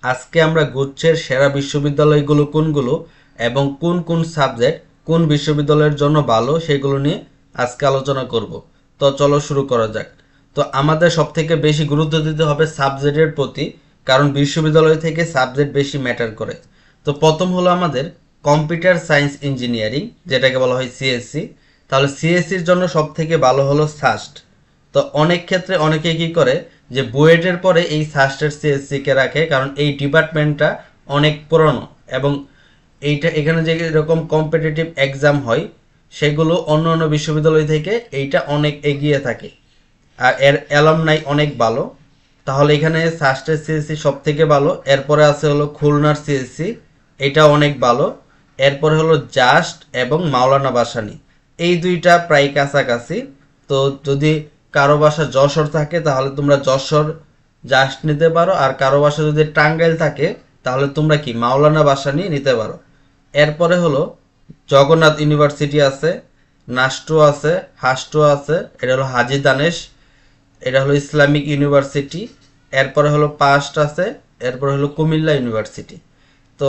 আজকে আমরা গুচ্ছের সেরা বিশ্ববিদ্যালয়গুলো কোনগুলো এবং কোন কোন সাবজেক্ট কোন বিশ্ববিদ্যালয়ের জন্য ভালো সেগুলো নিয়ে আজকে আলোচনা করব। তো চলো শুরু করা যাক। তো আমাদের সবথেকে বেশি গুরুত্ব দিতে হবে সাবজেক্টের প্রতি, কারণ বিশ্ববিদ্যালয় থেকে সাবজেক্ট বেশি ম্যাটার করে। তো প্রথম হলো আমাদের কম্পিউটার সায়েন্স ইঞ্জিনিয়ারিং, যেটাকে বলা হয় সিএসসি। তাহলে সিএসসির জন্য সবথেকে ভালো হলো সাস্ট। তো অনেক ক্ষেত্রে অনেকে কি করে যে বুয়েটের পরে এই সাস্টের সিএসসি কে রাখে, কারণ এই ডিপার্টমেন্টটা অনেক পুরনো এবং এইটা এখানে যে এরকম কম্পিটিটিভ এক্সাম হয় সেগুলো অন্য অন্য বিশ্ববিদ্যালয় থেকে এইটা অনেক এগিয়ে থাকে আর এর অ্যালামনাই অনেক ভালো। তাহলে এখানে সাস্টের সিএসসি সব থেকে ভালো। এরপরে আছে হলো খুলনার সিএসসি, এটা অনেক ভালো। এরপরে হলো জাস্ট এবং মাওলানা ভাসানী, এই দুইটা প্রায় কাছাকাছি। তো যদি কারো বাসা যশোর থাকে তাহলে তোমরা যশোর জাস্ট নিতে পারো, আর কারো বাসা যদি টাঙ্গাইল থাকে তাহলে তোমরা কি মাওলানা ভাসানী নিতে পারো। এরপরে হলো জগন্নাথ ইউনিভার্সিটি আছে, নাস্টো আছে, হাস্টো আছে, এটা হলো হাজী দানেশ, এটা হলো ইসলামিক ইউনিভার্সিটি। এরপরে হলো পাস্ট আছে, এরপরে হলো কুমিল্লা ইউনিভার্সিটি। তো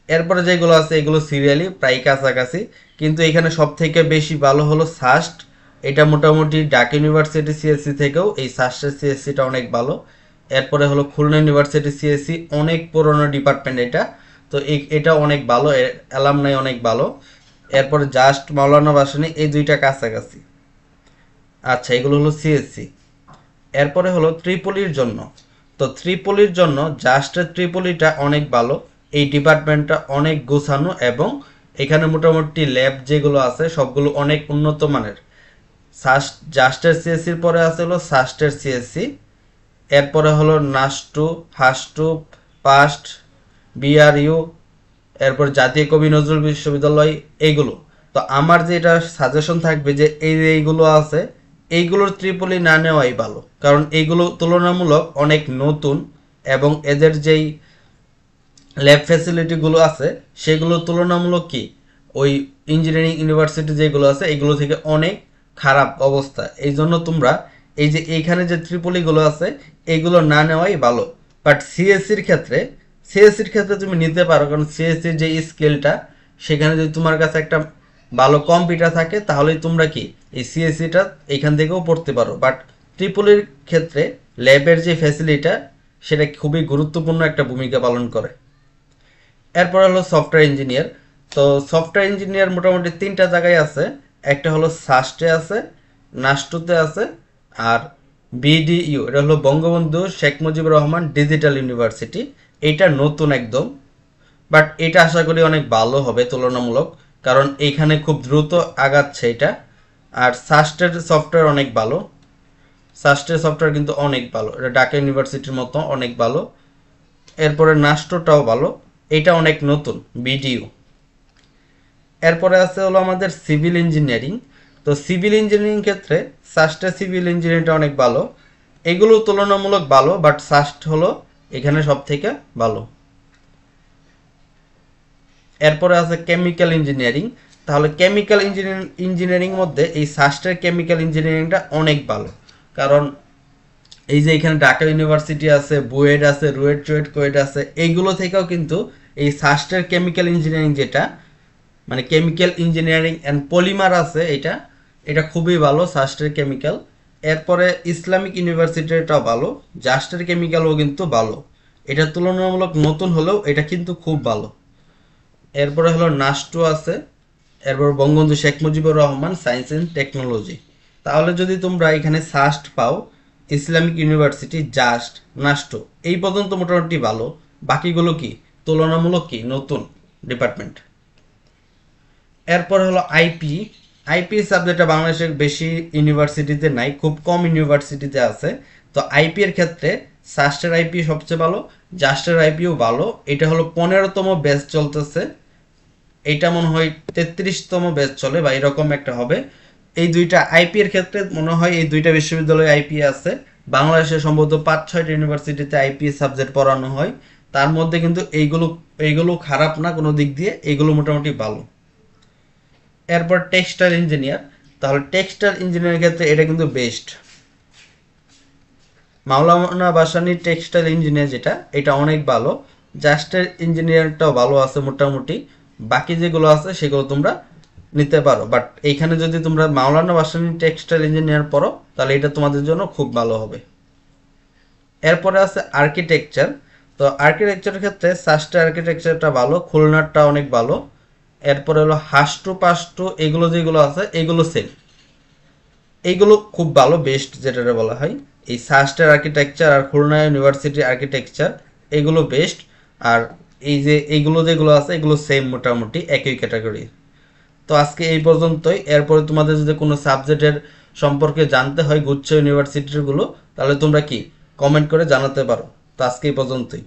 এরপরে যেগুলো আছে এগুলো সিরিয়ালি প্রায় কাছাকাছি, কিন্তু এখানে সব থেকে বেশি ভালো হলো সাস্ট। এটা মোটামুটি ঢাকা ইউনিভার্সিটি সিএসসি থেকেও এই সাস্টের সিএসসিটা অনেক ভালো। এরপরে হলো খুলনা ইউনিভার্সিটি সিএসসি, অনেক পুরনো ডিপার্টমেন্ট এটা। তো এটা অনেক ভালো, অ্যালামনাই অনেক ভালো। এরপরে জাস্ট মাওলানা ভাসানী, এই দুইটা কাছাকাছি। আচ্ছা, এগুলো হলো সিএসসি। এরপরে হলো ত্রিপলির জন্য। তো ত্রিপলির জন্য জাস্টের ত্রিপলিটা অনেক ভালো। এই ডিপার্টমেন্টটা অনেক গোছানো এবং এখানে মোটামুটি ল্যাব যেগুলো আছে সবগুলো অনেক উন্নত মানের। জাস্টের সিএসসির পরে আছে হলো সাস্টের সিএসসি। এরপরে হলো নাস্টু, হাস্টু, পাস্ট, বিআরইউ, এরপর জাতীয় কবি নজরুল বিশ্ববিদ্যালয়, এইগুলো। তো আমার যেটা সাজেশন থাকবে যে এইগুলো আছে এইগুলোর ত্রিপলি না নেওয়াই ভালো, কারণ এইগুলো তুলনামূলক অনেক নতুন এবং এদের যেই ল্যাব ফ্যাসিলিটিগুলো আছে সেগুলো তুলনামূলক কি ওই ইঞ্জিনিয়ারিং ইউনিভার্সিটি যেগুলো আছে এগুলো থেকে অনেক খারাপ অবস্থা। এই জন্য তোমরা এই যে এইখানে যে ত্রিপলিগুলো আছে এইগুলো না নেওয়াই ভালো। বাট সিএসসির ক্ষেত্রে তুমি নিতে পারো, কারণ সিএসসির যে স্কিলটা সেখানে যদি তোমার কাছে একটা ভালো কম্পিউটার থাকে তাহলেই তোমরা কি এই সিএসসিটা এখান থেকেও পড়তে পারো। বাট ত্রিপলির ক্ষেত্রে ল্যাবের যে ফ্যাসিলিটা সেটা খুবই গুরুত্বপূর্ণ একটা ভূমিকা পালন করে। এরপর হলো সফটওয়্যার ইঞ্জিনিয়ার। তো সফটওয়্যার ইঞ্জিনিয়ার মোটামুটি তিনটা জায়গায় আছে। একটা হলো সাস্টে আছে, নাস্টুতে আছে, আর বিডিইউ, এটা হলো বঙ্গবন্ধু শেখ মুজিবুর রহমান ডিজিটাল ইউনিভার্সিটি। এইটা নতুন একদম, বাট এটা আশা করি অনেক ভালো হবে তুলনামূলক, কারণ এইখানে খুব দ্রুত আগাচ্ছে এটা। আর সাস্টের সফটওয়্যার অনেক ভালো, সাস্টের সফটওয়্যার কিন্তু অনেক ভালো, এটা ঢাকা ইউনিভার্সিটির মতো অনেক ভালো। এরপরে নাস্টোটাও ভালো, এটা অনেক নতুন বিডিইউ। এরপরে আছে হলো আমাদের সিভিল ইঞ্জিনিয়ারিং। তো সিভিল ইঞ্জিনিয়ারিং ক্ষেত্রে সাস্টের সিভিল ইঞ্জিনিয়ারিংটা অনেক ভালো। এগুলো তুলনামূলক ভালো, বাট সাস্ট হলো এখানে সব থেকে ভালো। এরপরে আছে কেমিক্যাল ইঞ্জিনিয়ারিং। তাহলে কেমিক্যাল ইঞ্জিনিয়ারিং মধ্যে এই সাস্টের কেমিক্যাল ইঞ্জিনিয়ারিংটা অনেক ভালো, কারণ এই যে এখানে ঢাকা ইউনিভার্সিটি আছে, বুয়েট আছে, রুয়েট চুয়েট কোয়েট আছে, এইগুলো থেকেও কিন্তু এই সাস্টের কেমিক্যাল ইঞ্জিনিয়ারিং যেটা মানে কেমিক্যাল ইঞ্জিনিয়ারিং অ্যান্ড পলিমার আছে, এটা এটা খুবই ভালো সাস্টের কেমিক্যাল। এরপরে ইসলামিক ইউনিভার্সিটিটাও ভালো, জাস্টের কেমিক্যালও কিন্তু ভালো। এটা তুলনামূলক নতুন হলেও এটা কিন্তু খুব ভালো। এরপরে হলো নাস্টু আছে, এরপর Bangabandhu Sheikh Mujibur Rahman science and technology. তাহলে যদি তোমরা এখানে সাস্ট পাও, ইসলামিক ইউনিভার্সিটি, জাস্ট, নাস্টু, এই পর্যন্ত মোটামুটি ভালো। বাকিগুলো কি তুলনামূলক কি নতুন ডিপার্টমেন্ট। এরপর হলো আইপি। আইপি সাবজেক্টটা বাংলাদেশের বেশি ইউনিভার্সিটিতে নাই, খুব কম ইউনিভার্সিটিতে আছে। তো আইপি এর ক্ষেত্রে সাস্টের আইপি সবচেয়ে ভালো, জাস্টের আইপিও ভালো। এটা হলো 15তম ব্যাচ চলতেছে, এটা মনে হয় 33তম ব্যাচ চলে বা এরকম একটা হবে। এই দুইটা আইপি এর ক্ষেত্রে মনে হয় এই দুইটা বিশ্ববিদ্যালয়ে আইপি আছে। বাংলাদেশে সম্ভবত 5-6টা ইউনিভার্সিটিতে আইপি সাবজেক্ট পড়ানো হয়। তার মধ্যে কিন্তু এইগুলো এইগুলো খারাপ না কোনো দিক দিয়ে, এইগুলো মোটামুটি ভালো। এরপর টেক্সটাইল ইঞ্জিনিয়ার। তাহলে টেক্সটাইল ইঞ্জিনিয়ারের ক্ষেত্রে এটা কিন্তু বেস্ট। মাওলানা ভাসানী টেক্সটাইল ইঞ্জিনিয়ার যেটা, এটা অনেক ভালো। জাস্টের ইঞ্জিনিয়ারটাও ভালো আছে মোটামুটি, বাকি যেগুলো আছে সেগুলো তোমরা নিতে পারো। বাট এইখানে যদি তোমরা মাওলানা ভাসানী টেক্সটাইল ইঞ্জিনিয়ার পড়ো তাহলে এটা তোমাদের জন্য খুব ভালো হবে। এরপরে আছে আর্কিটেকচার। তো আর্কিটেকচারের ক্ষেত্রে সাস্টের আর্কিটেকচারটা ভালো, খুলনারটা অনেক ভালো। এরপরে হলো হাসটু পাসটু এগুলো যেগুলো আছে এগুলো সেম, এইগুলো খুব ভালো, বেস্ট যেটা বলা হয়। এই সাস্টের আর্কিটেকচার আর খুলনা ইউনিভার্সিটি আর্কিটেকচার এগুলো বেস্ট। আর এই যে এইগুলো যেগুলো আছে এগুলো সেম, মোটামুটি একই ক্যাটাগরি। তো আজকে এই পর্যন্তই। এরপরে তোমাদের যদি কোনো সাবজেক্টের সম্পর্কে জানতে হয় গুচ্ছ ইউনিভার্সিটিগুলো, তাহলে তোমরা কি কমেন্ট করে জানাতে পারো। তো আজকে এই পর্যন্তই।